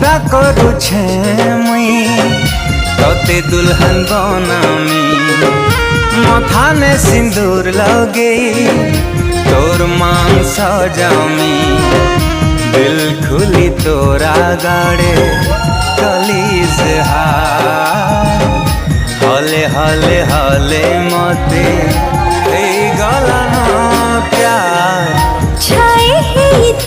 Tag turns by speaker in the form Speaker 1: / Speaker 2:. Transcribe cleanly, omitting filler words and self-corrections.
Speaker 1: वादा करुछे मुई तोते दुल्हन बनामी मथाने सिंदूर लगे तोर मांग सजामी दिल खुली तोरा गाड़े कली से हले हले हले मते गला